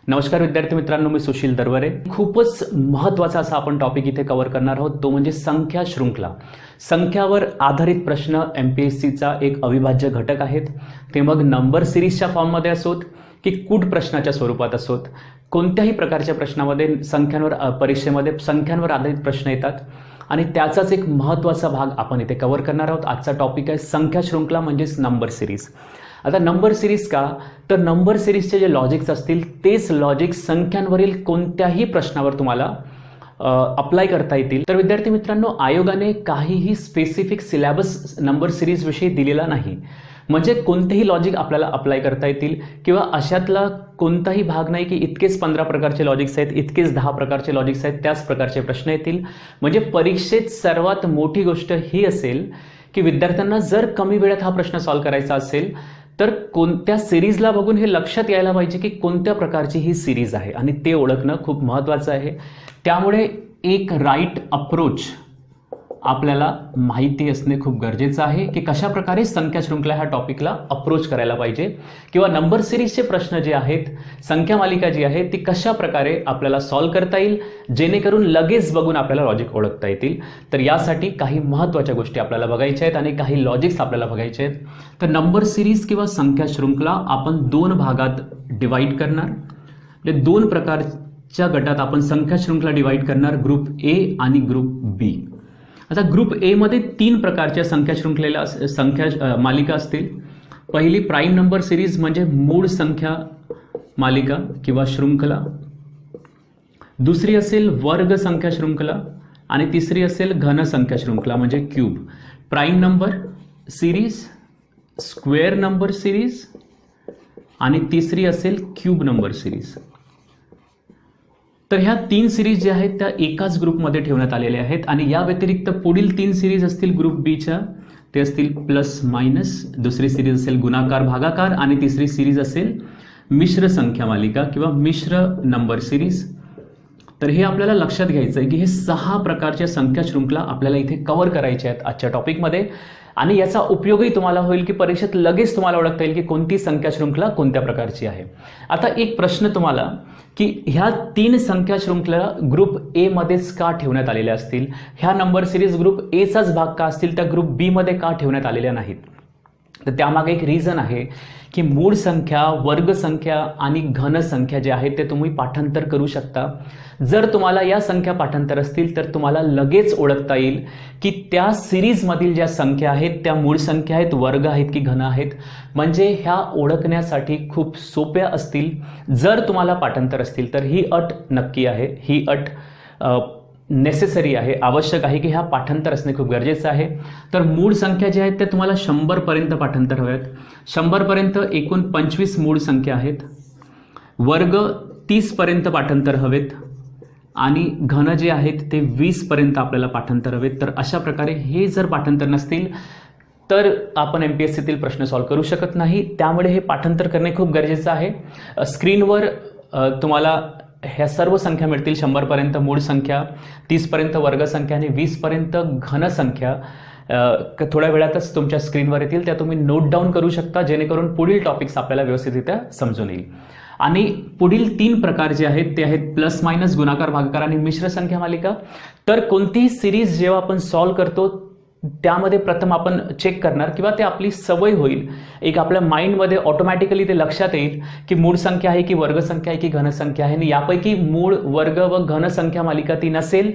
नमस्कार विद्यार्थी मित्रांनो, मी सुशील दरवरे. खूपच महत्त्वाचा असा आपण टॉपिक इथे कव्हर करणार आहोत, तो म्हणजे संख्या शृंखला. संख्यावर आधारित प्रश्न एमपीएससीचा एक अविभाज्य घटक आहेत. ते मग नंबर सिरीजच्या फॉर्ममध्ये असोत की कूट प्रश्नाच्या स्वरूपात असोत, कोणत्याही प्रकारच्या प्रश्नामध्ये परीक्षेमध्ये संख्यांवर आधारित प्रश्न येतात आणि त्याचाच एक महत्त्वाचा भाग आपण इथे कव्हर करणार आहोत. आजचा टॉपिक आहे संख्या शृंखला म्हणजेच नंबर सिरीज. आता नंबर सिरीज का, तर नंबर सिरीजचे जे लॉजिक्स असतील तेच लॉजिक संख्यांवरील कोणत्याही प्रश्नावर तुम्हाला अप्लाय करता येतील. तर विद्यार्थी मित्रांनो, आयोगाने काहीही स्पेसिफिक सिलेबस नंबर सिरीज विषयी दिलेला नाही. म्हणजे कोणतेही लॉजिक आपल्याला अप्लाय करता येतील किंवा अशातला कोणताही भाग नाही की इतकेच 15 प्रकारचे लॉजिक्स आहेत, इतकेच 10 प्रकारचे लॉजिक्स आहेत, त्याच प्रकारचे प्रश्न येतील. म्हणजे परीक्षेत सर्वात मोठी गोष्ट ही असेल की विद्यार्थ्यांना जर कमी वेळात हा प्रश्न सॉल्व्ह करायचा असेल तर कोणत्या सिरीजला बघून हे लक्षात यायला पाहिजे की कोणत्या प्रकारची ही सिरीज आहे आणि ते ओळखणं खूप महत्त्वाचं आहे. त्यामुळे एक राईट अप्रोच आपल्याला माहिती असणे खूप गरजेचं आहे की कशा प्रकारे संख्या शृंखला ह्या टॉपिकला अप्रोच करायला पाहिजे किंवा नंबर सिरीजचे प्रश्न जे आहेत, संख्या मालिका जी आहे ती कशा प्रकारे आपल्याला सॉल्व्ह करता येईल जेणेकरून लगेच बघून आपल्याला लॉजिक ओळखता येतील. तर यासाठी काही महत्त्वाच्या गोष्टी आपल्याला बघायच्या आहेत आणि काही लॉजिक्स आपल्याला बघायचे आहेत. तर नंबर सिरीज किंवा संख्या शृंखला आपण दोन भागात डिवाइड करणार. म्हणजे दोन प्रकारच्या गटात आपण संख्या शृंखला डिवाइड करणार, ग्रुप ए आणि ग्रुप बी. आता ग्रुप ए मध्ये 3 प्रकारच्या संख्या मालिका असतील. पहिली प्राईम नंबर सिरीज म्हणजे मूळ संख्या मालिका किंवा शृंखला, दुसरी असेल वर्ग संख्या शृंखला आणि तिसरी असेल घन संख्या शृंखला म्हणजे cube. Prime number series, square number series आणि तिसरी असेल क्यूब नंबर सिरीज. तर ह्या 3 सिरीज ज्या आहेत त्या एकाच ग्रुपमध्ये ठेवण्यात आलेल्या आहेत आणि या व्यतिरिक्त पुढील 3 सिरीज असतील ग्रुप बीच्या, ते असतील प्लस मायनस, दुसरी सिरीज असेल गुणाकार भागाकार आणि तिसरी सिरीज असेल मिश्र संख्या मालिका किंवा मिश्र नंबर सिरीज. तर हे आपल्याला लक्षात घ्यायचं आहे की हे 6 प्रकारच्या संख्या शृंखला आपल्याला इथे कव्हर करायच्या आहेत आजच्या टॉपिकमध्ये आणि याचा उपयोगही तुम्हाला होईल की परीक्षेत लगेच तुम्हाला ओळखता येईल की कोणती संख्या शृंखला कोणत्या प्रकारची आहे. आता एक प्रश्न तुम्हाला की ह्या 3 संख्या शृंखला ग्रुप ए मध्येच का ठेवण्यात आलेल्या असतील, ह्या नंबर सिरीज ग्रुप एचाच भाग का असतील, त्या ग्रुप बी मध्ये का ठेवण्यात आलेल्या नाहीत. तर त्यामागे एक रिझन आहे की मूळ संख्या, वर्ग संख्या आणि घन संख्या जे आहेत ते तुम्ही पाठांतर करू शकता. जर तुम्हाला या संख्या पाठांतर असतील तर तुम्हाला लगेच ओळखता येईल की त्या सिरीजमधील ज्या संख्या आहेत त्या मूळ संख्या आहेत, वर्ग आहेत की घन आहेत. म्हणजे ह्या ओळखण्यासाठी खूप सोप्या असतील जर तुम्हाला पाठांतर असतील. तर ही अट नक्की आहे, ही अट नेसेसरी आहे, आवश्यक आहे की ह्या पाठांतर असणे खूप गरजेचं आहे. तर मूळ संख्या ज्या आहेत त्या तुम्हाला 100 पर्यंत पाठांतर हव्यात. 100 पर्यंत एकूण 25 मूळ संख्या आहेत. वर्ग 30 पर्यंत पाठांतर हवेत आणि घन जे आहेत ते 20 पर्यंत आपल्याला पाठांतर हवेत. तर अशा प्रकारे हे जर पाठांतर नसतील तर आपण एमपीएससीतील प्रश्न सॉल्व्ह करू शकत नाही. त्यामुळे हे पाठांतर करणे खूप गरजेचं आहे. स्क्रीनवर तुम्हाला ह्या सर्व संख्या मिळतील. 100 पर्यंत मूळ संख्या, 30 पर्यंत वर्ग संख्या आणि 20 पर्यंत घन संख्या थोड्या वेळातच तुमच्या स्क्रीनवर येतील. त्या तुम्ही नोट डाऊन करू शकता जेणेकरून पुढील टॉपिक्स आपल्याला व्यवस्थितरित्या समजून येईल. आणि पुढील 3 प्रकार जे आहेत ते आहेत प्लस मायनस, गुणाकार भागाकार आणि मिश्र संख्या मालिका. तर कोणतीही सिरीज जेव्हा आपण सॉल्व्ह करतो त्यामध्ये प्रथम आपण चेक करणार किंवा ते आपली सवय होईल, एक आपल्या माइंडमध्ये ऑटोमॅटिकली ते लक्षात येईल की मूळ संख्या आहे की वर्ग संख्या आहे की घन संख्या आहे. आणि यापैकी मूळ, वर्ग व घन संख्या मालिका ती नसेल,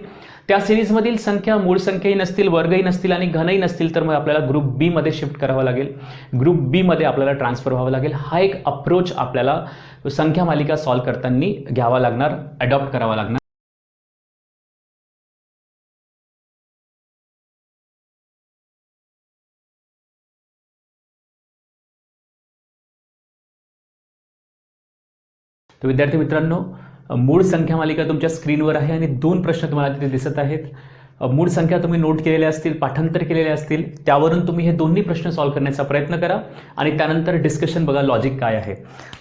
त्या सिरीजमधील संख्या मूळ संख्याही नसतील, वर्गही नसतील आणि घनही नसतील, तर मग आपल्याला ग्रुप बी मध्ये शिफ्ट करावं लागेल, ग्रुप बी मध्ये आपल्याला ट्रान्सफर व्हावं लागेल. हा एक अप्रोच आपल्याला संख्या मालिका सॉल्व्ह करताना घ्यावा लागणार, अडॉप्ट करावा लागणार. तर विद्यार्थी मित्रांनो, मूळ संख्या मालिका तुमच्या स्क्रीनवर आहे आणि 2 प्रश्न तुम्हाला तिथे दिसत आहेत. मूळ संख्या तुम्ही नोट केलेल्या असतील, पाठांतर केलेले असतील, त्यावरून तुम्ही हे दोन्ही प्रश्न सॉल्व्ह करण्याचा प्रयत्न करा आणि त्यानंतर डिस्कशन बघा लॉजिक काय आहे.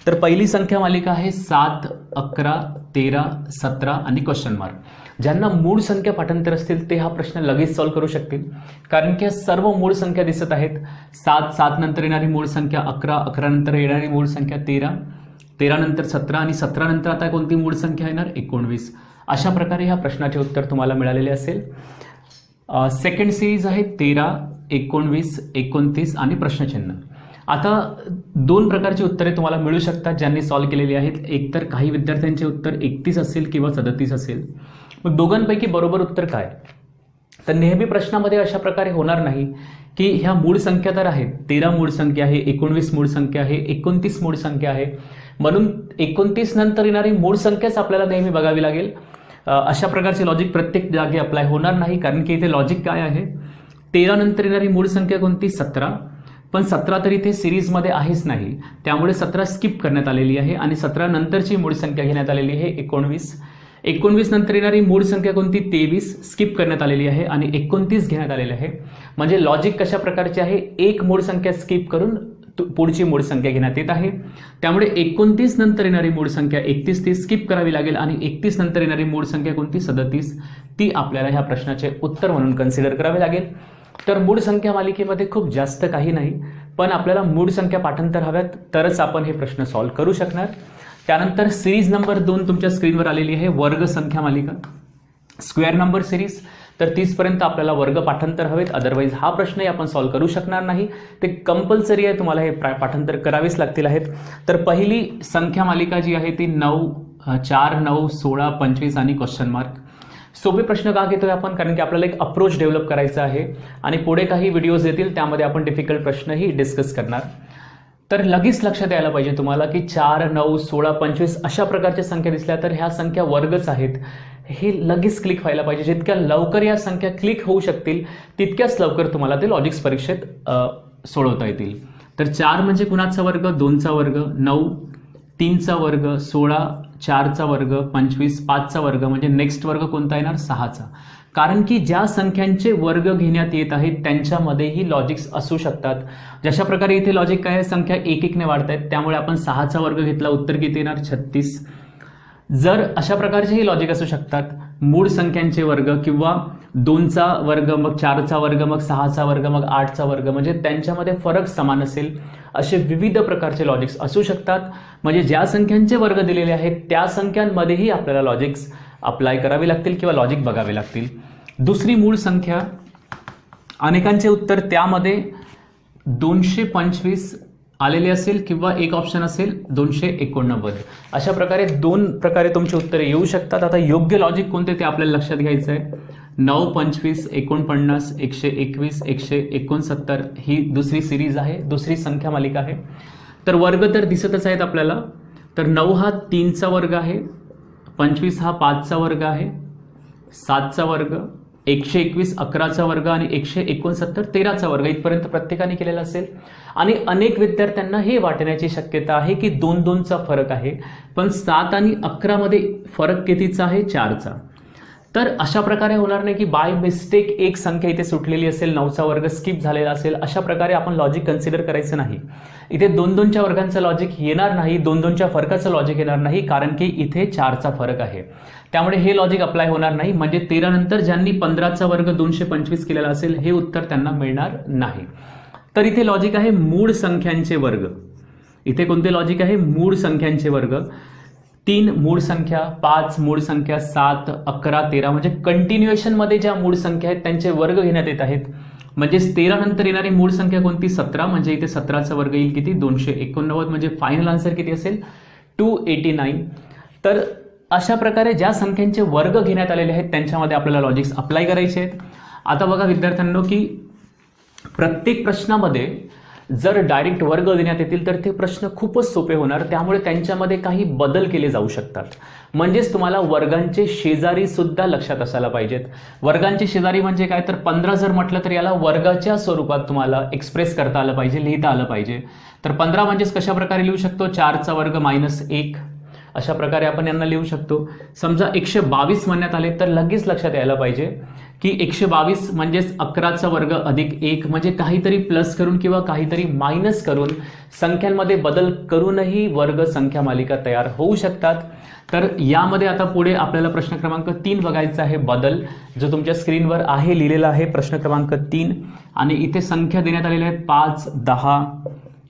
तर पहिली संख्या मालिका आहे 7, 11, 13, 17 आणि क्वेश्चन मार्क. ज्यांना मूळ संख्या पाठांतर असतील ते हा प्रश्न लगेच सॉल्व्ह करू शकतील, कारण की सर्व मूळ संख्या दिसत आहेत. 7 नंतर येणारी मूळ संख्या 11, 11 नंतर येणारी मूळ संख्या 13, 13 नंतर 17 आणि 17 नंतर आता कोणती मूळ संख्या येणार 19. अशा प्रकारे ह्या प्रश्नाचे उत्तर तुम्हाला मिळालेले असेल. सेकंड सिरीज आहे 13, 19, 29 आणि प्रश्नचिन्ह. आता 2 प्रकारची उत्तरे तुम्हाला मिळू शकतात ज्यांनी सॉल्व्ह केलेली आहेत. एक तर काही विद्यार्थ्यांचे उत्तर 31 असेल किंवा 37 असेल. मग दोघांपैकी बरोबर उत्तर काय? तर नेहमी प्रश्नामध्ये अशा प्रकारे होणार नाही की ह्या मूळ संख्या तर आहेत, 13 मूळ संख्या आहे, 19 मूळ संख्या आहे, 29 मूळ संख्या आहे, म्हणून 29 नंतर येणारी मूळ संख्याच आपल्याला नेहमी बघावी लागेल. अशा प्रकारचे लॉजिक प्रत्येक जागी अप्लाय होणार नाही, कारण की इथे लॉजिक काय आहे, 13 नंतर येणारी मूळ संख्या कोणती 17, पण 17 तर इथे सिरीजमध्ये आहेच नाही, त्यामुळे 17 स्किप करण्यात आलेली आहे आणि 17 नंतरची मूळ संख्या घेण्यात आलेली आहे 19. 19 नंतर येणारी मूळ संख्या कोणती 23 स्किप करण्यात आलेली आहे आणि 29 घेण्यात आलेली आहे. म्हणजे लॉजिक कशा प्रकारचे आहे, एक मूळ संख्या स्किप करून पुढची मूळ संख्या घेण्यात येत आहे. त्यामुळे 29 नंतर येणारी मूळ संख्या 31 ती स्किप करावी लागेल आणि 31 नंतर येणारी मूळ संख्या कोणती 37 ती आपल्याला ह्या प्रश्नाचे उत्तर म्हणून कन्सिडर करावे लागेल. तर मूळ संख्या मालिकेमध्ये खूप जास्त काही नाही, पण आपल्याला मूळ संख्या पाठांतर हव्यात तरच आपण हे प्रश्न सॉल्व्ह करू शकणार. त्यानंतर सिरीज नंबर 2 तुमच्या स्क्रीनवर आलेली आहे, वर्ग संख्या मालिका स्क्वेअर नंबर सिरीज. तर 30 पर्यंत आपल्याला वर्ग पाठांतर हवेत, अदरवाईज हा प्रश्नही आपण सॉल्व्ह करू शकणार नाही. ते कंपल्सरी आहे, तुम्हाला हे पाठांतर करावेच लागतील आहेत. तर पहिली संख्या मालिका जी आहे ती 9, 4, 9, 16, 25 आणि क्वेश्चन मार्क. सोपे प्रश्न का घेतोय आपण, कारण की आपल्याला एक अप्रोच डेव्हलप करायचा आहे आणि पुढे काही व्हिडिओज येतील त्यामध्ये आपण डिफिकल्ट प्रश्नही डिस्कस करणार. तर लगेच लक्षात यायला पाहिजे तुम्हाला की 4, 9, 16, 25 अशा प्रकारच्या संख्या दिसल्या तर ह्या संख्या वर्गच आहेत, हे लगेच क्लिक व्हायला पाहिजे. जितक्या लवकर या संख्या क्लिक होऊ शकतील तितक्याच लवकर तुम्हाला ते लॉजिक्स परीक्षेत सोडवता येतील. तर 4 म्हणजे कुणाचा वर्ग, 2चा वर्ग, 9 3चा वर्ग, 16 4चा वर्ग, 25 5चा वर्ग, म्हणजे नेक्स्ट वर्ग कोणता येणार 6चा. कारण की ज्या संख्यांचे वर्ग घेण्यात येत आहेत त्यांच्यामध्येही लॉजिक्स असू शकतात. जशा प्रकारे इथे लॉजिक काय आहे, संख्या 1-1 ने वाढत आहेत, त्यामुळे आपण 6चा वर्ग घेतला, उत्तर किती येणार 36. जर अशा प्रकारचेही लॉजिक असू शकतात, मूळ संख्यांचे वर्ग किंवा 2चा वर्ग मग 4चा वर्ग मग 6चा वर्ग मग 8चा वर्ग, म्हणजे त्यांच्यामध्ये फरक समान असेल, असे विविध प्रकारचे लॉजिक्स असू शकतात. म्हणजे ज्या संख्यांचे वर्ग दिलेले आहेत त्या संख्यांमध्येही आपल्याला लॉजिक्स अप्लाय करावे लागतील किंवा लॉजिक बघावे लागतील. दुसरी मूळ संख्या, अनेकांचे उत्तर त्यामध्ये 225 आलेले असेल किंवा एक ऑप्शन असेल 289. अशा प्रकारे 2 प्रकारे तुमचे उत्तरे येऊ शकतात. आता योग्य लॉजिक कोणते ते आपल्याला लक्षात घ्यायचं आहे. 9, 25, 49, 121, 169 ही दुसरी सिरीज आहे, दुसरी संख्या मालिका आहे. तर वर्ग तर दिसतच आहेत आपल्याला. तर 9 हा 3चा वर्ग आहे, 25 हा 5चा वर्ग आहे, 7चा वर्ग, 121 11चा वर्ग आणि 169 13चा वर्ग, इथपर्यंत प्रत्येकाने केलेला असेल. आणि अनेक विद्यार्थ्यांना हे वाटण्याची शक्यता आहे की 2-2चा फरक आहे, पण 7 आणि 11 मध्ये फरक कितीचा आहे 4चा. तर अशा प्रकारे होणार नाही की बाय मिस्टेक एक संख्या इथे सुटलेली असेल, 9चा वर्ग स्किप झालेला असेल, अशा प्रकारे आपण लॉजिक कन्सिडर करायचं नाही. इथे 2-2च्या वर्गांचं लॉजिक येणार नाही, 2-2च्या फरकाचं लॉजिक येणार नाही, कारण की इथे 4चा फरक आहे. त्यामुळे हे लॉजिक अप्लाय होणार नाही. म्हणजे 13 नंतर ज्यांनी 15चा वर्ग 225 केलेला असेल हे उत्तर त्यांना मिळणार नाही. तर इथे लॉजिक आहे मूळ संख्यांचे वर्ग. इथे कोणते लॉजिक आहे, मूळ संख्यांचे वर्ग. 3 मूळ संख्या, 5 मूळ संख्या, 7, 11, 13 म्हणजे कंटिन्युएशन मध्ये ज्या मूळ संख्या आहेत त्यांचे वर्ग घेण्यात येत आहेत. म्हणजेच 13 नंतर येणारी मूळ संख्या कोणती 17, म्हणजे इथे 17चा वर्ग येईल किती 289, म्हणजे फायनल आन्सर किती असेल 289. तर अशा प्रकारे ज्या संख्यांचे वर्ग घेण्यात आलेले आहेत त्यांच्यामध्ये आपल्याला लॉजिक्स अप्लाय करायचे आहेत. आता बघा विद्यार्थ्यांनो की प्रत्येक प्रश्नामध्ये जर डायरेक्ट वर्ग देण्यात येतील तर ते प्रश्न खूपच सोपे होणार, त्यामुळे त्यांच्यामध्ये काही बदल केले जाऊ शकतात. म्हणजेच तुम्हाला वर्गांचे शेजारी सुद्धा लक्षात असायला पाहिजेत. वर्गांचे शेजारी म्हणजे काय, तर 15 जर म्हटलं तर याला वर्गाच्या स्वरूपात तुम्हाला एक्सप्रेस करता आलं पाहिजे, लिहिता आलं पाहिजे. तर 15 म्हणजेच कशा प्रकारे लिहू शकतो, 4चा वर्ग -1 अशा प्रकारे आपण यांना लिहू शकतो. समजा 122 म्हणण्यात आले तर लगेच लक्षात यायला पाहिजे की 122 म्हणजेच 11चा वर्ग अधिक 1, म्हणजे काहीतरी प्लस करून किंवा काहीतरी मायनस करून संख्यांमध्ये बदल करूनही वर्ग संख्या मालिका तयार होऊ शकतात. तर यामध्ये आता पुढे आपल्याला प्रश्न क्रमांक 3 बघायचा आहे, बदल, जो तुमच्या स्क्रीनवर आहे लिहिलेला आहे प्रश्न क्रमांक 3. आणि इथे संख्या देण्यात आलेल्या आहेत 5, 10,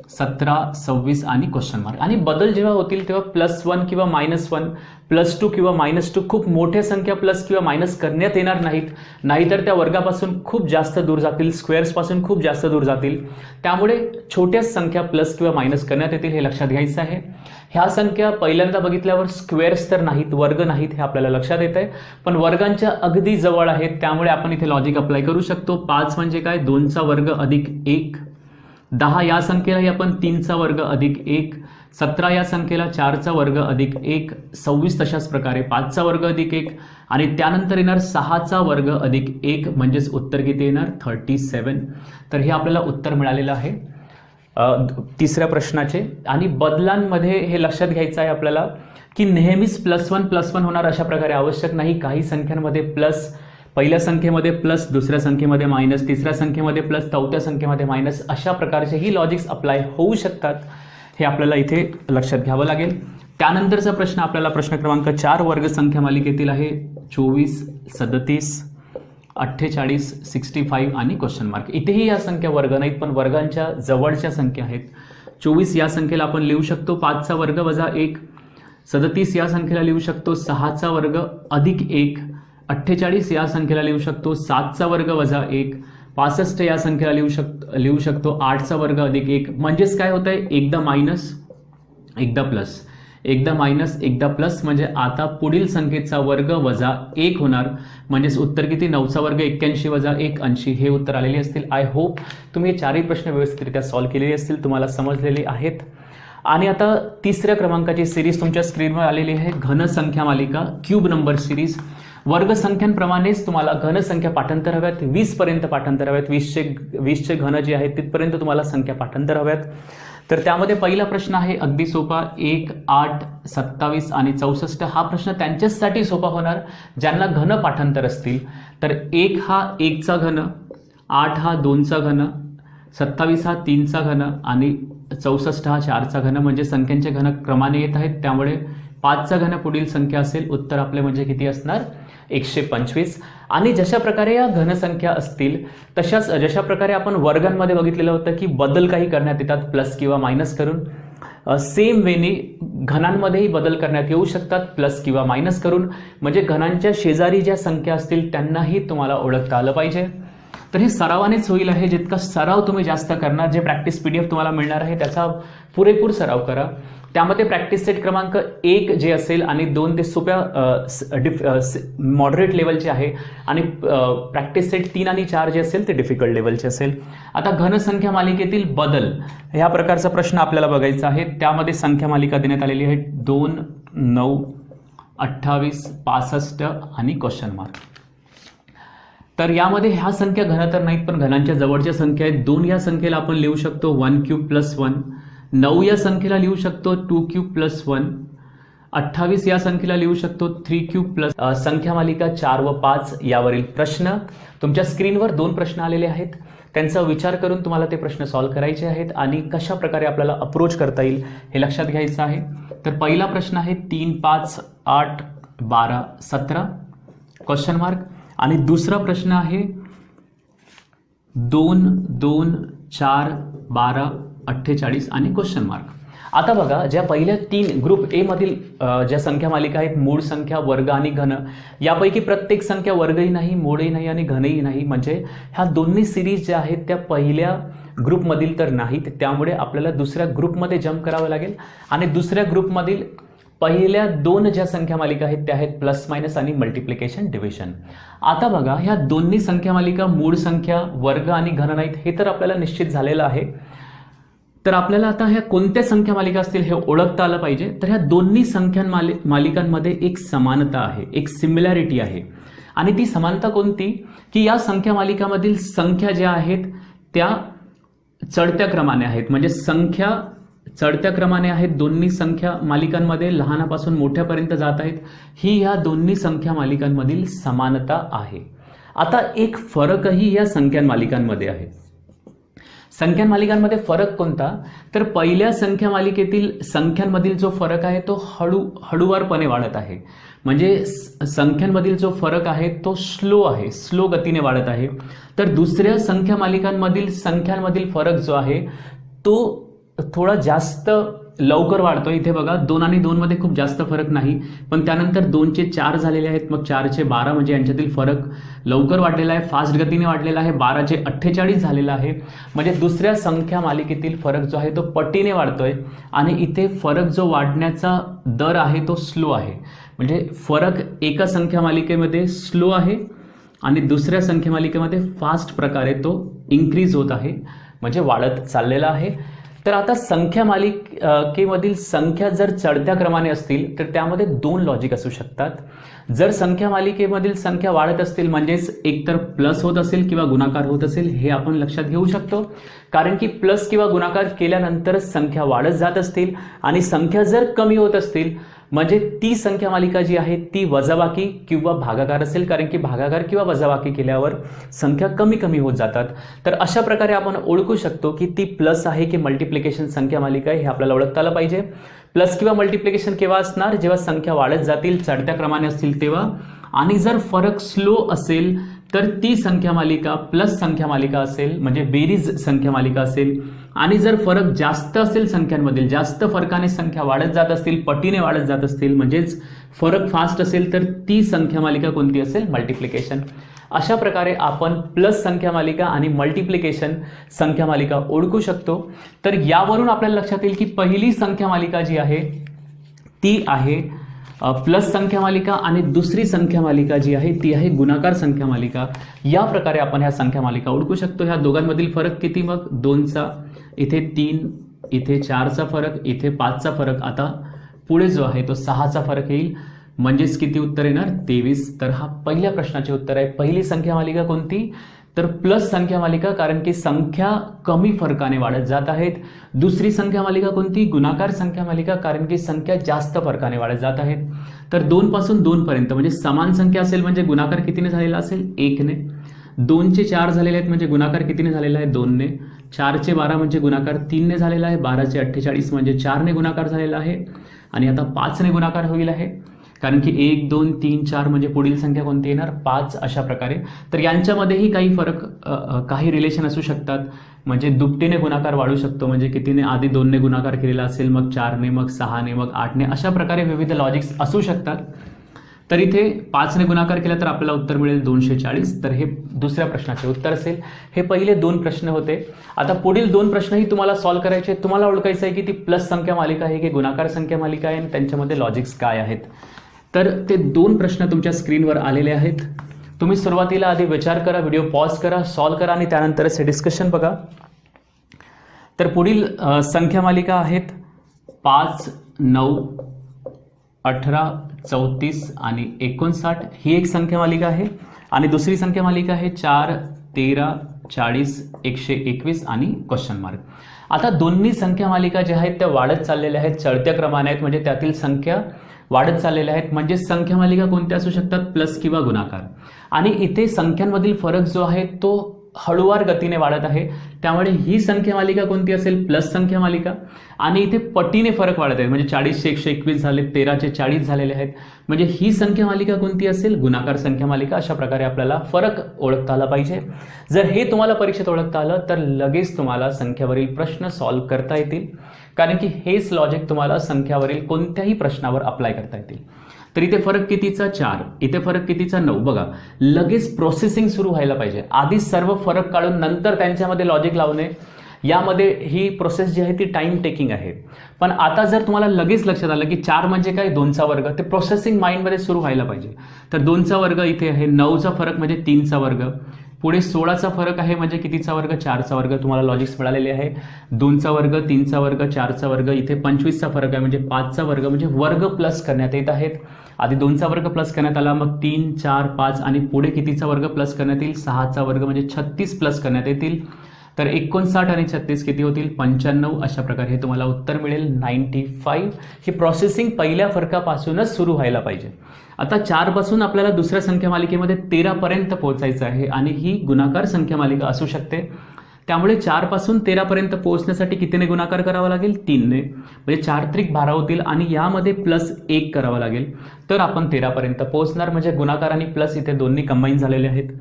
17, 26 आणि क्वेश्चन मार्क. आणि बदल जेव्हा होतील तेव्हा +1 किंवा -1, +2 किंवा -2 खूप मोठ्या संख्या प्लस किंवा मायनस करण्यात येणार नाहीत, नाहीतर त्या वर्गापासून खूप जास्त दूर जातील, स्क्वेअर्सपासून खूप जास्त दूर जातील. त्यामुळे छोट्याच संख्या प्लस किंवा मायनस करण्यात येतील हे लक्षात घ्यायचं आहे. ह्या संख्या पहिल्यांदा बघितल्यावर स्क्वेअर्स तर नाहीत, वर्ग नाहीत हे आपल्याला लक्षात येत आहे, पण वर्गांच्या अगदी जवळ आहेत. त्यामुळे आपण इथे लॉजिक अप्लाय करू शकतो. 5 म्हणजे काय, 2चा वर्ग अधिक 1. 10 या संख्येलाही आपण 3चा वर्ग अधिक 1. 17 या संख्येला 4चा वर्ग अधिक 1. 26 तशाच प्रकारे 5चा वर्ग अधिक 1 आणि त्यानंतर येणार 6चा वर्ग अधिक 1 म्हणजेच उत्तर किती येणार 37. तर हे आपल्याला उत्तर मिळालेलं आहे तिसऱ्या प्रश्नाचे. आणि बदलांमध्ये हे लक्षात घ्यायचं आहे आपल्याला की नेहमीच +1 होणार अशा प्रकारे आवश्यक नाही. काही संख्यांमध्ये प्लस, पहिल्या संख्येमध्ये प्लस, दुसऱ्या संख्येमध्ये मायनस, तिसऱ्या संख्येमध्ये प्लस, चौथ्या संख्येमध्ये मायनस, अशा प्रकारचेही लॉजिक्स अप्लाय होऊ शकतात. हे आपल्याला इथे लक्षात घ्यावं लागेल. त्यानंतरचा प्रश्न आपल्याला प्रश्न क्रमांक 4 वर्ग संख्या मालिकेतील आहे. 24, 37, 48, 65 आणि क्वेश्चन मार्क. इथेही या संख्या वर्ग नाहीत, पण वर्गांच्या जवळच्या संख्या आहेत. 24 या संख्येला आपण लिहू शकतो 5चा वर्ग वजा 1. 37 या संख्येला लिहू शकतो 6चा वर्ग अधिक 1. 48 या संख्येला लिहू शकतो 7चा वर्ग वजा 1. 65 या संख्येला लिहू शकतो 8चा वर्ग अधिक 1. म्हणजेच काय होत आहे, एकदा मायनस एकदा प्लस, एकदा मायनस एकदा प्लस, म्हणजे आता पुढील संख्येचा वर्ग वजा 1 होणार. म्हणजेच उत्तर किती, 9चा वर्ग 81 वजा 1 80. हे उत्तर आलेले असतील. आय होप तुम्ही हे चारही प्रश्न व्यवस्थितरित्या सॉल्व्ह केलेले असतील, तुम्हाला समजलेले आहेत. आणि आता तिसऱ्या क्रमांकाची सिरीज तुमच्या स्क्रीनवर आलेली आहे. घनसंख्या मालिका, क्यूब नंबर सिरीज. वर्गसंख्यांप्रमाणेच तुम्हाला घनसंख्या पाठांतर हव्यात. 20 पर्यंत पाठांतर हव्यात. 20चे घन जे आहेत तिथपर्यंत तुम्हाला संख्या पाठांतर हव्यात. तर त्यामध्ये पहिला प्रश्न आहे अगदी सोपा. 1, 8, 27 आणि 64. हा प्रश्न त्यांच्यासाठी सोपा होणार ज्यांना घन पाठांतर असतील. तर 1 हा 1चा घन, 8 हा 2चा घन, 27 हा 3चा घन आणि 64 हा 4चा घन. म्हणजे संख्यांचे घन क्रमाने येत आहेत, त्यामुळे 5चा घन पुढील संख्या असेल. उत्तर आपले म्हणजे किती असणार 125. आणि जशा प्रकारे या घनसंख्या असतील तशाच जशा प्रकारे आपण वर्गांमध्ये बघितलेलं होतं की बदल काही करण्यात येतात प्लस किंवा मायनस करून, सेम वेनी घनांमध्येही बदल करण्यात येऊ शकतात प्लस किंवा मायनस करून. म्हणजे घनांच्या शेजारी ज्या संख्या असतील त्यांनाही तुम्हाला ओळखता आलं पाहिजे. तर हे सरावानेच होईल आहे. जितका सराव तुम्ही जास्त करणार, जे प्रॅक्टिस PDF तुम्हाला मिळणार आहे त्याचा पुरेपूर सराव करा. त्यामध्ये प्रॅक्टिस सेट क्रमांक 1 जे असेल आणि 2 ते सोप्या मॉडरेट लेवलचे आहे आणि प्रॅक्टिस सेट 3 आणि 4 जे असेल ते डिफिकल्ट लेवलचे असेल. आता घनसंख्या मालिकेतील बदल ह्या प्रकारचा प्रश्न आपल्याला बघायचा आहे. त्यामध्ये संख्या मालिका देण्यात आलेली आहे 2, 9, 28, 65 आणि क्वेश्चन मार्क. तर यामध्ये ह्या संख्या घन तर नाहीत, पण घनांच्या जवळच्या संख्या आहेत. 2 या संख्येला आपण लिहू शकतो 1 क्यूब प्लस 1. 9 या संख्येला लिहू शकतो 2 क्यूब प्लस 1. 28 या संख्येला लिहू शकतो 3 क्यूब प्लस. संख्या मालिका 4 व 5 यावरील प्रश्न तुमच्या स्क्रीनवर 2 प्रश्न आलेले आहेत. त्यांचा विचार करून तुम्हाला ते प्रश्न सॉल्व्ह करायचे आहेत आणि कशा प्रकारे आपल्याला अप्रोच करता येईल हे लक्षात घ्यायचं आहे. तर पहिला प्रश्न आहे 3, 5, 8, 12, 17 क्वेश्चन मार्क. आणि दुसरा प्रश्न आहे 2, 2, 4, 12, 48 आणि क्वेश्चन मार्क. आता बघा, ज्या पहिल्या 3 ग्रुप ए मधील ज्या संख्या मालिका आहेत, मूळ संख्या, वर्ग आणि घन, यापैकी प्रत्येक संख्या वर्गही नाही, मूळही नाही आणि घनही नाही. म्हणजे ह्या दोन्ही सिरीज ज्या आहेत त्या पहिल्या ग्रुपमधील तर नाहीत. त्यामुळे आपल्याला दुसऱ्या ग्रुपमध्ये जम्प करावं लागेल आणि दुसऱ्या ग्रुपमधील पहिल्या 2 ज्या संख्या मालिका आहेत त्या आहेत प्लस मायनस आणि मल्टिप्लिकेशन डिव्हिजन. आता बघा, ह्या दोन्ही संख्या मालिका मूळ संख्या, वर्ग आणि घन नाहीत हे तर आपल्याला निश्चित झालेलं आहे. तर आपल्याला आता ह्या कोणत्या संख्या मालिका असतील हे ओळखता आलं पाहिजे. तर ह्या दोन्ही संख्या मालिकांमध्ये एक समानता आहे, एक सिमिलॅरिटी आहे. आणि ती समानता कोणती, की या संख्या मालिकामधील संख्या ज्या आहेत त्या चढत्या क्रमाने आहेत. म्हणजे संख्या चढत्या क्रमाने आहेत. दोन्ही संख्या मालिकांमध्ये लहानापासून मोठ्यापर्यंत जात आहेत. ही ह्या दोन्ही संख्या मालिकांमधील समानता आहे. आता एक फरकही या संख्या मालिकांमध्ये आहे. संख्या मालिकांमध्ये फरक कोणता, तर पहिल्या संख्या मालिकेतील संख्यांमधील जो फरक आहे तो हळूवारपणे वाढत आहे. म्हणजे संख्यांमधील जो फरक आहे तो स्लो आहे, स्लो गतीने वाढत आहे. तर दुसऱ्या संख्या मालिकांमधील संख्यांमधील फरक जो आहे तो थोडा जास्त लवकर वाढतोय. इथे बघा 2 आणि 2 मध्ये खूप जास्त फरक नाही, पण त्यानंतर 2 चे 4 झालेले आहेत, मग 4 चे 12 म्हणजे यांच्यातील फरक लवकर वाढलेला आहे, फास्ट गतीने वाढलेला आहे. 12 चे 48 झालेला आहे, म्हणजे दुसऱ्या संख्या मालिकेतील फरक जो आहे तो पटीने वाढतोय. आणि इथे फरक जो वाढण्याचा दर आहे तो स्लो आहे, म्हणजे फरक एका संख्या मालिकेमध्ये स्लो आहे आणि दुसऱ्या संख्या मालिकेमध्ये फास्ट प्रकारे तो इन्क्रीज होत आहे, म्हणजे वाढत चाललेला आहे. तर आता संख्या मालिकेमधील संख्या जर चढत्या क्रमाने असतील तर त्यामध्ये 2 लॉजिक असू शकतात. जर संख्या मालिकेमधील संख्या वाढत असतील म्हणजेच एकतर प्लस होत असेल किंवा गुणाकार होत असेल, हे आपण लक्षात घेऊ शकतो. कारण की प्लस किंवा गुणाकार केल्यानंतरच संख्या वाढत जात असतील आणि संख्या जर कमी होत असतील म्हणजे ती संख्या मालिका जी आहे ती वजाबाकी किंवा भागाकार असेल, कारण की भागाकार किंवा वजाबाकी केल्यावर संख्या कमी कमी होत जातात. तर अशा प्रकारे आपण ओळखू शकतो की ती प्लस आहे की मल्टिप्लिकेशन संख्या मालिका आहे, हे आपल्याला ओळखता आलं पाहिजे. प्लस किंवा मल्टिप्लिकेशन केव्हा असणार, जेव्हा संख्या वाढत जातील, चढत्या क्रमाने असतील तेव्हा. आणि जर फरक स्लो असेल तर ती संख्या मालिका प्लस संख्या मालिका असेल, म्हणजे बेरीज संख्या मालिका असेल. आणि जर फरक जास्त असेल संख्यांमधील, जास्त फरकाने संख्या वाढत जात असतील, पटीने वाढत जात असतील, म्हणजेच फरक फास्ट असेल, तर ती संख्या मालिका कोणती असेल, मल्टिप्लिकेशन. अशा प्रकारे आपण प्लस संख्या मालिका आणि मल्टिप्लिकेशन संख्या मालिका ओळखू शकतो. तर यावरून आपल्याला लक्षात येईल की पहिली संख्या मालिका जी आहे ती आहे प्लस संख्या मालिका आणि दुसरी संख्या मालिका जी आहे ती आहे गुणाकार संख्या मालिका. या प्रकारे आपण ह्या संख्या मालिका ओळखू शकतो. ह्या दोघांमधील फरक किती, मग 2चा, इथे 3, इथे 4चा फरक, इथे 5चा फरक. आता पुढे जो आहे तो 6चा फरक येईल, म्हणजेच किती उत्तर येणार, 23. तर हा पहिल्या प्रश्नाचे उत्तर आहे. पहिली संख्या मालिका कोणती, तर प्लस संख्या मालिका, कारण की संख्या कमी फरकाने वाढत जात आहेत. दुसरी संख्या मालिका कोणती, गुणाकार संख्या मालिका, कारण की संख्या जास्त फरकाने वाढत जात आहेत. तर 2 पासून 2 पर्यंत म्हणजे समान संख्या असेल म्हणजे गुणाकार कितीने झालेला असेल, 1 ने. 2 चे 4 झालेले आहेत म्हणजे गुणाकार कितीने झालेला आहे, 2 ने. 4 चे 12 म्हणजे गुणाकार 3 ने झालेला आहे. 12 चे 48 म्हणजे 4 ने गुणाकार झालेला आहे. आणि आता 5 ने गुणाकार होईल आहे, कारण की 1, 2, 3, 4 म्हणजे पुढील संख्या कोणती येणार, 5. अशा प्रकारे. तर यांच्यामध्येही काही फरक, काही रिलेशन असू शकतात. म्हणजे दुपटीने गुणाकार वाढू शकतो, म्हणजे कितीने, आधी 2 ने गुणाकार केलेला असेल, मग 4 ने, मग 6 ने, मग 8 ने. अशा प्रकारे विविध लॉजिक्स असू शकतात. तर इथे 5 ने गुणाकार केला तर आपल्याला उत्तर मिळेल 240. तर हे दुसऱ्या प्रश्नाचे उत्तर असेल. हे पहिले 2 प्रश्न होते. आता पुढील 2 प्रश्नही तुम्हाला सॉल्व्ह करायचे. तुम्हाला ओळखायचं आहे की ती प्लस संख्या मालिका आहे की गुणाकार संख्या मालिका आहे आणि त्यांच्यामध्ये लॉजिक्स काय आहेत. तर ते 2 प्रश्न तुमच्या स्क्रीनवर आलेले आहेत. तुम्ही सुरुवातीला आधी विचार करा, व्हिडिओ पॉज करा, सॉल्व्ह करा आणि त्यानंतरच हे डिस्कशन बघा. तर पुढील संख्या मालिका आहेत 5, 9, 18, 34 आणि 59. ही एक संख्या मालिका आहे. आणि दुसरी संख्या मालिका आहे 4, 13, 40, 121 आणि क्वेश्चन मार्क. आता दोन्ही संख्या मालिका ज्या आहेत त्या वाढत चाललेल्या आहेत, चढत्या क्रमाने आहेत, म्हणजे त्यातील संख्या वाढत चाललेल्या आहेत. म्हणजे संख्या मालिका कोणत्या असू शकतात, प्लस किंवा गुणाकार. आणि इथे संख्यांमधील फरक जो आहे तो हळूवार गतीने वाढत आहे, त्यामुळे ही संख्या मालिका कोणती असेल, प्लस संख्या मालिका. आणि इथे पटीने फरक वाढत आहे, म्हणजे 40 चे 121 झाले, 13 चे 40 झालेले आहेत, म्हणजे ही संख्या मालिका कोणती असेल, गुणाकार संख्या मालिका. अशा प्रकारे आपल्याला फरक ओळखता आला पाहिजे. जर हे तुम्हाला परीक्षेत ओळखता आलं तर लगेच तुम्हाला संख्यावरील प्रश्न सॉल्व्ह करता येतील, कारण की हेच लॉजिक तुम्हाला संख्यावरील कोणत्याही प्रश्नावर अप्लाय करता येतील. तर इथे फरक कितीचा, 4, इथे फरक कितीचा, 9. बघा, लगेच प्रोसेसिंग सुरू व्हायला पाहिजे. आधी सर्व फरक काढून नंतर त्यांच्यामध्ये लॉजिक लावणे, यामध्ये ही प्रोसेस जी आहे ती टाइम टेकिंग आहे. पण आता जर तुम्हाला लगेच लक्षात आलं की 4 म्हणजे काय, 2चा वर्ग, ते प्रोसेसिंग माइंडमध्ये सुरू व्हायला पाहिजे. तर 2चा वर्ग इथे आहे, 9चा फरक म्हणजे 3चा वर्ग, पुढे 16चा फरक आहे म्हणजे कितीचा वर्ग, 4चा वर्ग. तुम्हाला लॉजिक्स मिळालेले आहे. 2चा वर्ग, 3चा वर्ग, 4चा वर्ग, इथे 25चा फरक आहे म्हणजे 5चा वर्ग, म्हणजे वर्ग प्लस करण्यात येत आहेत. आधी 2चा वर्ग प्लस करण्यात आला, मग 3, 4, 5 आणि पुढे कितीचा वर्ग प्लस करण्यात येईल, 6चा वर्ग म्हणजे 36 प्लस करण्यात येतील. तर 59 आणि 36 किती होतील, 95. अशा प्रकारे हे तुम्हाला उत्तर मिळेल 95. ही प्रोसेसिंग पहिल्या फरकापासूनच सुरू व्हायला पाहिजे. आता 4 पासून आपल्याला दुसऱ्या संख्या मालिकेमध्ये 13 पर्यंत पोहोचायचं आहे आणि ही गुणाकार संख्या मालिका असू शकते. त्यामुळे 4 पासून 13 पर्यंत पोहोचण्यासाठी कितीने गुणाकार करावा लागेल, 3 ने, म्हणजे 4 त्रिक 12 होतील आणि यामध्ये प्लस 1 करावा लागेल, तर आपण 13 पर्यंत पोहोचणार. म्हणजे गुणाकार आणि प्लस इथे दोन्ही कंबाईन झालेले आहेत.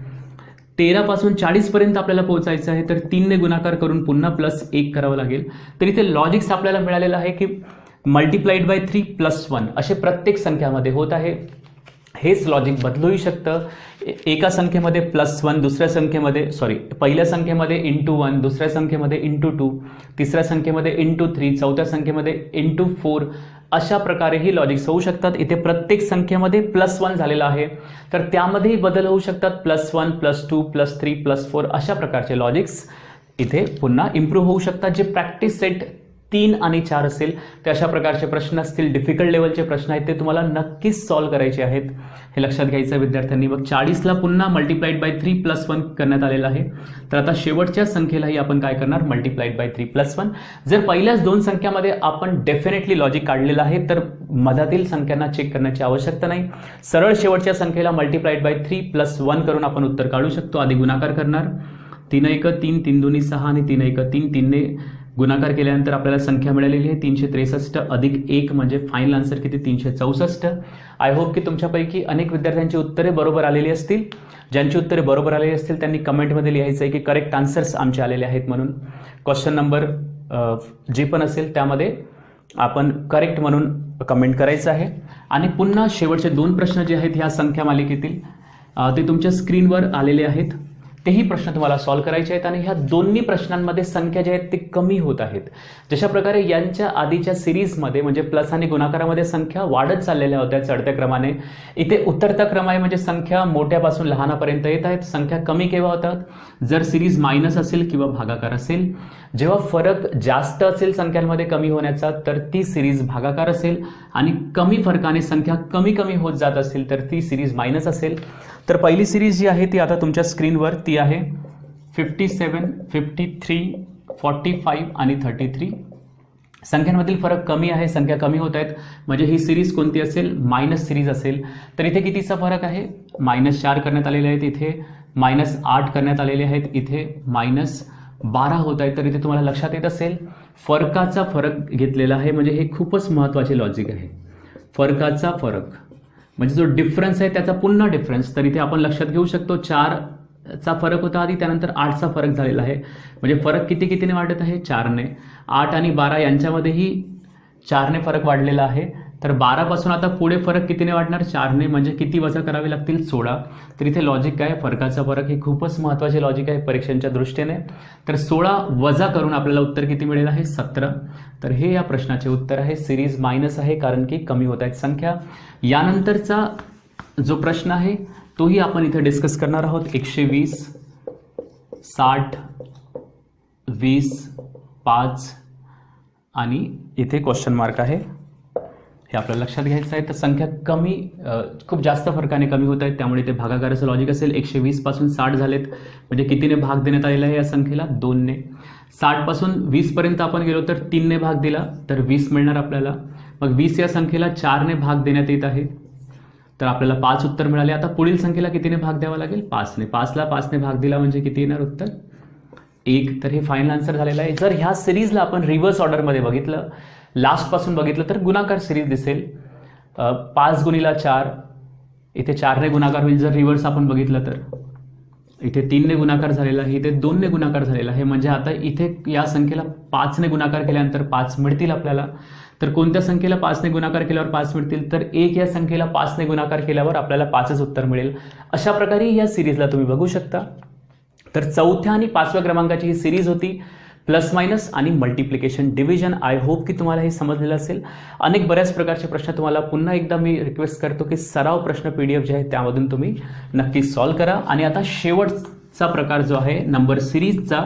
13 पासून 40 पर्यंत आपल्याला पोहोचायचं आहे, तर 3 ने गुणाकार करून पुन्हा +1 करावं लागेल. तर इथे लॉजिक्स आपल्याला मिळालेलं आहे की मल्टिप्लाइड बाय 3 +1 असे प्रत्येक संख्यामध्ये होत आहे. हेच लॉजिक बदलूही शकतं. एका संख्येमध्ये +1, दुसऱ्या संख्येमध्ये पहिल्या संख्येमध्ये ×1, दुसऱ्या संख्येमध्ये ×2, तिसऱ्या संख्येमध्ये ×3, चौथ्या संख्येमध्ये ×4 अशा प्रकारेही लॉजिक्स होऊ शकतात. इथे प्रत्येक संख्येमध्ये +1 झालेला आहे, तर त्यामध्येही बदल होऊ शकतात. +1, +2, +3, +4 अशा प्रकारचे लॉजिक्स इथे पुन्हा इम्प्रूव्ह होऊ शकतात. जे प्रॅक्टिस सेट 3 आणि 4 असेल ते अशा प्रकारचे प्रश्न असतील, डिफिकल्ट लेवलचे प्रश्न आहेत, ते तुम्हाला नक्कीच सॉल्व्ह करायचे आहेत, हे लक्षात घ्यायचं विद्यार्थ्यांनी. मग 40ला पुन्हा मल्टिप्लाइड बाय 3 +1 करण्यात आलेलं आहे. तर आता शेवटच्या संख्येलाही आपण काय करणार, मल्टिप्लाइड बाय 3 +1. जर पहिल्याच 2 संख्यामध्ये आपण डेफिनेटली लॉजिक काढलेलं आहे, तर मधातील संख्यांना चेक करण्याची आवश्यकता नाही. सरळ शेवटच्या संख्येला मल्टिप्लाइड बाय 3 +1 करून आपण उत्तर काढू शकतो. आधी गुणाकार करणार, 3 1 3, 3 2 6 आणि 3 1 3. 3 ने गुणाकार केल्यानंतर आपल्याला संख्या मिळालेली आहे 363 अधिक 1 म्हणजे फायनल आन्सर किती, 364. आय होप की तुमच्यापैकी अनेक विद्यार्थ्यांची उत्तरे बरोबर आलेली असतील. ज्यांची उत्तरे बरोबर आलेली असतील त्यांनी कमेंटमध्ये लिहायचं आहे की करेक्ट आन्सर्स आमचे आलेले आहेत म्हणून. क्वेश्चन नंबर जे पण असेल त्यामध्ये आपण करेक्ट म्हणून कमेंट करायचं आहे. आणि पुन्हा शेवटचे 2 प्रश्न जे आहेत ह्या संख्या मालिकेतील ते तुमच्या स्क्रीनवर आलेले आहेत. तेही प्रश्न तुम्हाला सॉल्व्ह करायचे आहेत आणि ह्या दोन्ही प्रश्नांमध्ये संख्या ज्या आहेत ते कमी होत आहेत. जशा प्रकारे यांच्या आधीच्या सिरीजमध्ये म्हणजे प्लस आणि गुणाकारामध्ये संख्या वाढत चाललेल्या होत्या चढत्या क्रमाने, इथे उतरता क्रम आहे म्हणजे संख्या मोठ्यापासून लहानापर्यंत येत आहेत. संख्या कमी केव्हा होतात, जर सिरीज मायनस असेल किंवा भागाकार असेल. जेव्हा फरक जास्त असेल संख्यांमध्ये कमी होण्याचा तर ती सिरीज भागाकार असेल, आणि कमी फरकाने संख्या कमी कमी होत जात असेल तर ती सिरीज मायनस असेल. तर पहिली सिरीज जी आहे ती आता तुमच्या स्क्रीनवर ती आहे 57, 53, 45 आणि 33. संख्यांमधील फरक कमी आहे, संख्या कमी होत आहेत, म्हणजे ही सिरीज कोणती असेल, मायनस सिरीज असेल. तर इथे कितीचा फरक आहे, -4 करण्यात आलेले आहेत, इथे -8 करण्यात आलेले आहेत, इथे -12 होत आहेत. तर इथे तुम्हाला लक्षात येत असेल फरकाचा फरक घेतलेला आहे, म्हणजे हे खूपच महत्त्वाचे लॉजिक आहे. फरकाचा फरक म्हणजे जो डिफरन्स आहे त्याचा पुन्हा डिफरन्स. तर इथे आपण लक्षात घेऊ शकतो 4चा फरक होता आधी, त्यानंतर 8चा फरक झालेला आहे. म्हणजे फरक कितीने वाढत आहे, 4ने. 8 आणि 12 यांच्यामध्येही 4ने फरक वाढलेला आहे. तर 12 पासून आता पुढे फरक कितीने वाढणार, 4ने. म्हणजे किती वजा करावे लागतील, 16. तर इथे लॉजिक काय, फरकाचा फरक हे खूपच महत्त्वाचे लॉजिक आहे परीक्षांच्या दृष्टीने. तर 16 वजा करून आपल्याला उत्तर किती मिळेल आहे, 17. तर हे या प्रश्नाचे उत्तर आहे. सिरीज मायनस आहे कारण की कमी होत आहेत संख्या. यानंतरचा जो प्रश्न आहे तोही आपण इथे डिस्कस करणार आहोत. 120, 60, 20, 5 आणि इथे क्वेश्चन मार्क आहे, हे आपल्याला लक्षात घ्यायचं आहे. तर संख्या कमी खूप जास्त फरकाने कमी होत आहेत, त्यामुळे ते भागाकाराचं लॉजिक असेल. 120 पासून 60 झालेत म्हणजे कितीने भाग देण्यात आलेला आहे या संख्येला, 2ने. 60 पासून 20 पर्यंत आपण गेलो तर 3ने भाग दिला तर 20 मिळणार आपल्याला. मग 20 या संख्येला 4ने भाग देण्यात येत आहे, तर आपल्याला 5 उत्तर मिळाले. आता पुढील संख्येला कितीने भाग द्यावा लागेल, 5ने. 5ला 5ने भाग दिला म्हणजे किती येणार उत्तर, 1. तर हे फायनल आन्सर झालेलं आहे. जर ह्या सिरीजला आपण रिव्हर्स ऑर्डरमध्ये बघितलं, लास्ट पासून बघितलं तर गुणाकार सिरीज दिसेल. 5 गुणिला 4, इथे 4ने गुणाकार होईल. जर रिव्हर्स आपण बघितलं तर इथे 3ने गुणाकार झालेला आहे, इथे 2ने गुणाकार झालेला आहे. म्हणजे आता इथे या संख्येला 5ने गुणाकार केल्यानंतर 5 मिळतील आपल्याला. तर कोणत्या संख्येला 5ने गुणाकार केल्यावर 5 मिळतील, तर 1 या संख्येला 5ने गुणाकार केल्यावर आपल्याला 5च उत्तर मिळेल. अशा प्रकारे या सिरीजला तुम्ही बघू शकता. तर 4थ्या आणि 5व्या क्रमांकाची ही सिरीज होती, प्लस मायनस आणि मल्टिप्लिकेशन डिव्हिजन. आय होप की तुम्हाला हे समजलेलं असेल. बऱ्याच प्रकारचे प्रश्न तुम्हाला पुन्हा एकदा मी रिक्वेस्ट करतो की सराव प्रश्न PDF जे आहे त्यामधून तुम्ही नक्की सॉल्व्ह करा. आणि आता शेवटचा प्रकार जो आहे नंबर सिरीजचा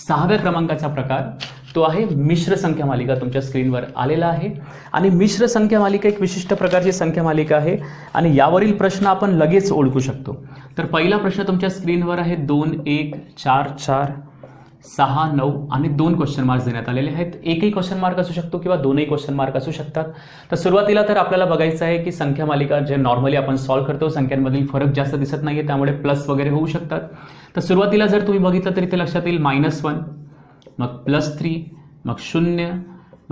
6व्या क्रमांकाचा प्रकार, तो आहे मिश्र संख्या मालिका. तुमच्या स्क्रीनवर आलेला आहे. आणि मिश्र संख्या मालिका एक विशिष्ट प्रकारची संख्या मालिका आहे आणि यावरील प्रश्न आपण लगेच ओळखू शकतो. तर पहिला प्रश्न तुमच्या स्क्रीनवर आहे. 2 1 4 4 6 9 आणि 2 क्वेश्चन मार्क्स देण्यात आलेले आहेत. एकही क्वेश्चन मार्क असू शकतो किंवा 2ही क्वेश्चन मार्क असू शकतात. तर सुरुवातीला तर आपल्याला बघायचं आहे की संख्या मालिका जे नॉर्मली आपण सॉल्व्ह करतो, संख्यांमधील फरक जास्त दिसत नाहीये, त्यामुळे प्लस वगैरे होऊ शकतात. तर सुरुवातीला जर तुम्ही बघितलं तर इथे लक्षात येईल -1, मग +3, मग 0,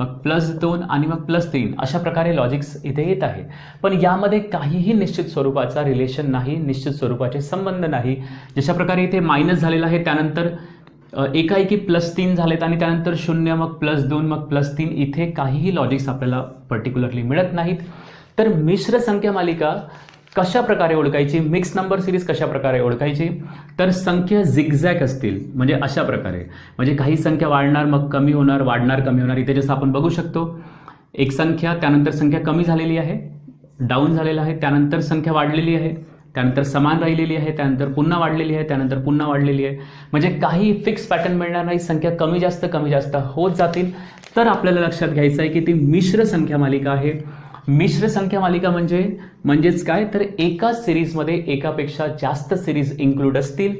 मग +2 आणि मग +3 अशा प्रकारे लॉजिक्स इथे येत आहे. पण यामध्ये काहीही निश्चित स्वरूपाचा रिलेशन नाही, निश्चित स्वरूपाचे संबंध नाही. जशा प्रकारे इथे मायनस झालेला आहे, त्यानंतर एकाएकी +3 झालेत आणि त्यानंतर 0, मग +2, मग +3, इथे काहीही लॉजिक्स आपल्याला पर्टिक्युलरली मिळत नाहीत. तर मिश्र संख्या मालिका कशा प्रकारे ओळखायची, मिक्स नंबर सिरीज कशा प्रकारे ओळखायची, तर संख्या झिगझॅग असतील म्हणजे अशा प्रकारे, म्हणजे काही संख्या वाढणार मग कमी होणार, वाढणार कमी होणार. इथे जसं आपण बघू शकतो, एक संख्या त्यानंतर संख्या कमी झालेली आहे, डाऊन झालेला आहे, त्यानंतर संख्या वाढलेली आहे, त्यानंतर समान राहिलेली आहे, त्यानंतर पुन्हा वाढलेली आहे, त्यानंतर पुन्हा वाढलेली आहे. म्हणजे काही फिक्स पॅटर्न मिळणार नाही, संख्या कमी जास्त होत जातील. तर आपल्याला लक्षात घ्यायचं आहे की ती मिश्र संख्या मालिका आहे. मिश्र संख्या मालिका म्हणजेच काय, तर एका सिरीजमध्ये एकापेक्षा जास्त सिरीज इन्क्लूड असतील,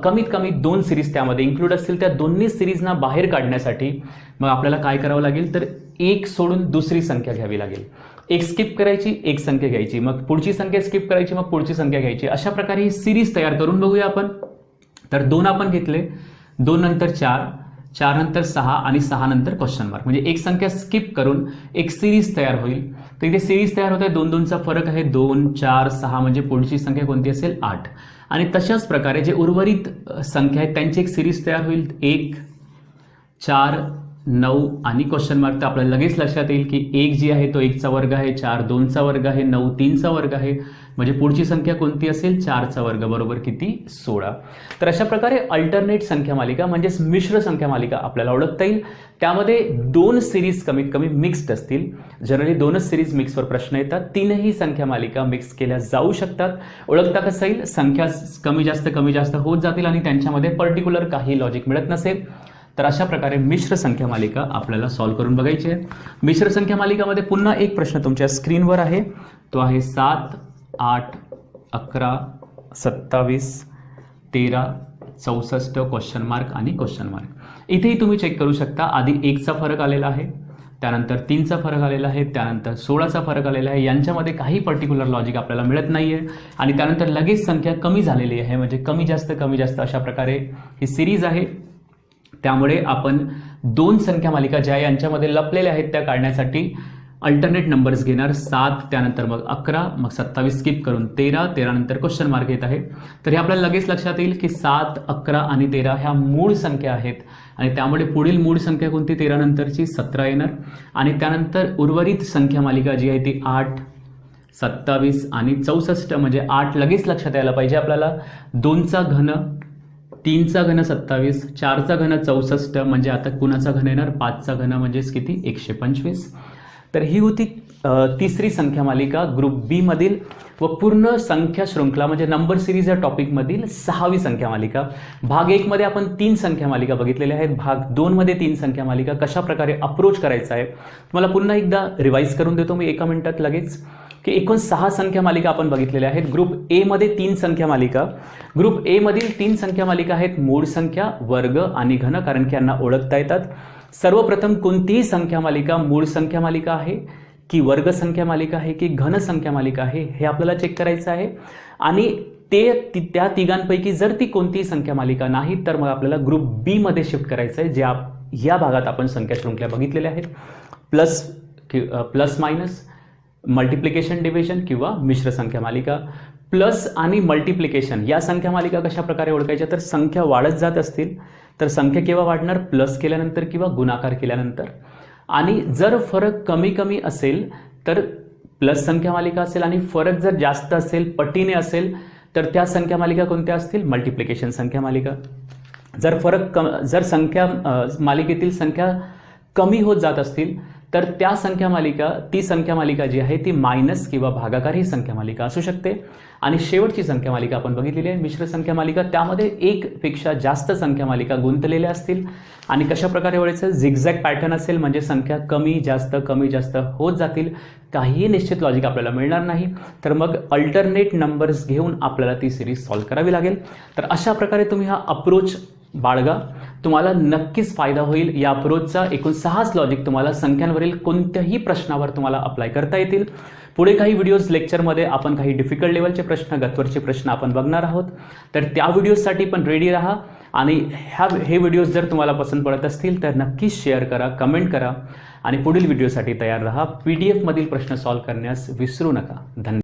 कमीत कमी 2 सिरीज त्यामध्ये इन्क्लूड असतील. त्या दोन्ही सिरीजना बाहेर काढण्यासाठी मग आपल्याला काय करावं लागेल, तर एक सोडून दुसरी संख्या घ्यावी लागेल. एक स्किप करायची, एक संख्या घ्यायची, मग पुढची संख्या स्किप करायची, मग पुढची संख्या घ्यायची. अशा प्रकारे ही सिरीज तयार करून बघूया आपण. तर 2 आपण घेतले, 2 नंतर 4, 4 नंतर 6 आणि 6 नंतर क्वेश्चन मार्क, म्हणजे एक संख्या स्किप करून एक सिरीज तयार होईल. तर इथे सिरीज तयार होते, 2-2चा फरक आहे, 2, 4, 6, म्हणजे पुढची संख्या कोणती असेल 8. आणि तशाच प्रकारे जे उर्वरित संख्या आहेत त्यांची एक सिरीज तयार होईल, 1, 4, 9 आणि क्वेश्चन मार्क. तर आपल्याला लगेच लक्षात येईल की 1 जी आहे तो 1चा वर्ग आहे, 4 2चा वर्ग आहे, 9 3चा वर्ग आहे, म्हणजे पुढची संख्या कोणती असेल 4चा वर्ग बरोबर किती 16. तर अशा प्रकारे अल्टरनेट संख्या मालिका म्हणजेच मिश्र संख्या मालिका आपल्याला ओळखता येईल. त्यामध्ये 2 सिरीज कमीत कमी मिक्स्ड असतील. जनरली 2च सिरीज मिक्सवर प्रश्न येतात. 3ही संख्या मालिका मिक्स केल्या जाऊ शकतात. ओळखता कसं येईल, संख्या कमी जास्त होत जातील आणि त्यांच्यामध्ये पर्टिक्युलर काही लॉजिक मिळत नसेल. तर अशा प्रकारे मिश्र संख्या मालिका आपल्याला सॉल्व्ह करून बघायची आहे. मिश्र संख्या मालिकामध्ये पुन्हा एक प्रश्न तुमच्या स्क्रीनवर आहे, तो आहे 7, 8, 11, 27, 13, 64 क्वेश्चन मार्क आणि क्वेश्चन मार्क. इथेही तुम्ही चेक करू शकता, आधी 1चा फरक आलेला आहे, त्यानंतर 3चा फरक आलेला आहे, त्यानंतर 16चा फरक आलेला आहे. यांच्यामध्ये काही पर्टिक्युलर लॉजिक आपल्याला मिळत नाहीये आणि त्यानंतर लगेच संख्या कमी झालेली आहे, म्हणजे कमी जास्त अशा प्रकारे ही सिरीज आहे. त्यामुळे आपण 2 संख्या मालिका ज्या यांच्यामध्ये लपलेल्या आहेत त्या काढण्यासाठी अल्टरनेट नंबर्स घेणार. 7 त्यानंतर मग 11, मग 27 स्किप करून 13, 13 नंतर क्वेश्चन मार्क येत आहे. तर हे आपल्याला लगेच लक्षात येईल की 7, 11 आणि 13 ह्या मूळ संख्या आहेत आणि त्यामुळे पुढील मूळ संख्या कोणती 13 नंतरची 17 येणार. आणि त्यानंतर उर्वरित संख्या मालिका जी आहे ती 8, 27 आणि 64, म्हणजे 8 लगेच लक्षात यायला पाहिजे आपल्याला. 2चा घन, 3चा घन 27, 4चा घन 64, म्हणजे आता कुणाचा घन येणार 5चा घन म्हणजेच किती 125. तर ही होती तिसरी संख्या मालिका ग्रुप बी मधील व पूर्ण संख्या शृंखला म्हणजे नंबर सिरीज या टॉपिकमधील 6वी संख्या मालिका. भाग 1 मध्ये आपण 3 संख्या मालिका बघितलेल्या आहेत. भाग 2 मध्ये 3 संख्या मालिका कशा प्रकारे अप्रोच करायचा आहे तुम्हाला पुन्हा एकदा रिवाइज करून देतो मी एका मिनिटात लगेच, की एकूण 6 संख्या मालिका आपण बघितलेल्या आहेत. ग्रुप ए मध्ये 3 संख्या मालिका. ग्रुप ए मधील 3 संख्या मालिका आहेत मूळ संख्या, वर्ग आणि घन, कारण की यांना ओळखता येतात. सर्वप्रथम कोणतीही संख्या मालिका मूळ संख्या मालिका आहे की वर्ग संख्या मालिका आहे की घन संख्या मालिका आहे हे आपल्याला चेक करायचं आहे. आणि त्या तिघांपैकी जर ती कोणतीही संख्या मालिका नाही तर मग आपल्याला ग्रुप बी मध्ये शिफ्ट करायचं आहे, ज्या या भागात आपण संख्या शृंखला बघितलेल्या आहेत. प्लस मायनस, मल्टिप्लिकेशन डिव्हिजन किंवा मिश्र संख्या मालिका. प्लस आणि मल्टिप्लिकेशन या संख्या मालिका कशा प्रकारे ओळखायच्या, तर संख्या वाढत जात असतील तर संख्या केव्हा वाढणार, प्लस केल्यानंतर किंवा गुणाकार केल्यानंतर. आणि जर फरक कमी कमी असेल तर प्लस संख्या मालिका असेल आणि फरक जर जास्त असेल, पटीने असेल, तर त्या संख्या मालिका कोणत्या असतील, मल्टिप्लिकेशन संख्या मालिका. जर संख्या मालिकेतील संख्या कमी होत जात असतील तर ती संख्या मालिका जी आहे ती मायनस किंवा भागाकार ही संख्या मालिका असू शकते. आणि शेवटची संख्या मालिका आपण बघितलेली आहे मिश्र संख्या मालिका. त्यामध्ये एकपेक्षा जास्त संख्या मालिका गुंतलेल्या असतील आणि कशा प्रकारे ओळखायचं, झिगझॅग पॅटर्न असेल म्हणजे संख्या कमी जास्त होत जातील. काहीही निश्चित लॉजिक आपल्याला मिळणार नाही. तर मग अल्टरनेट नंबर्स घेऊन आपल्याला ती सिरीज सॉल्व्ह करावी लागेल. तर अशा प्रकारे तुम्ही हा अप्रोच बाळगा, तुम्हाला नक्कीच फायदा होईल. या अप्रोचचा एकूण 6 लॉजिक तुम्हाला संख्यांवरील कोणत्याही प्रश्नावर तुम्हाला अप्लाय करता येतील. पुढे काही व्हिडिओज लेक्चरमध्ये आपण काही डिफिकल्ट लेवलचे प्रश्न, गतवरचे प्रश्न आपण बघणार आहोत. तर त्या व्हिडिओसाठी पण रेडी राहा. आणि हे व्हिडिओज जर तुम्हाला पसंत पडत असतील तर नक्कीच शेअर करा, कमेंट करा आणि पुढील व्हिडिओसाठी तयार रहा. PDF मधील प्रश्न सॉल्व्ह करण्यास विसरू नका. धन्यवाद.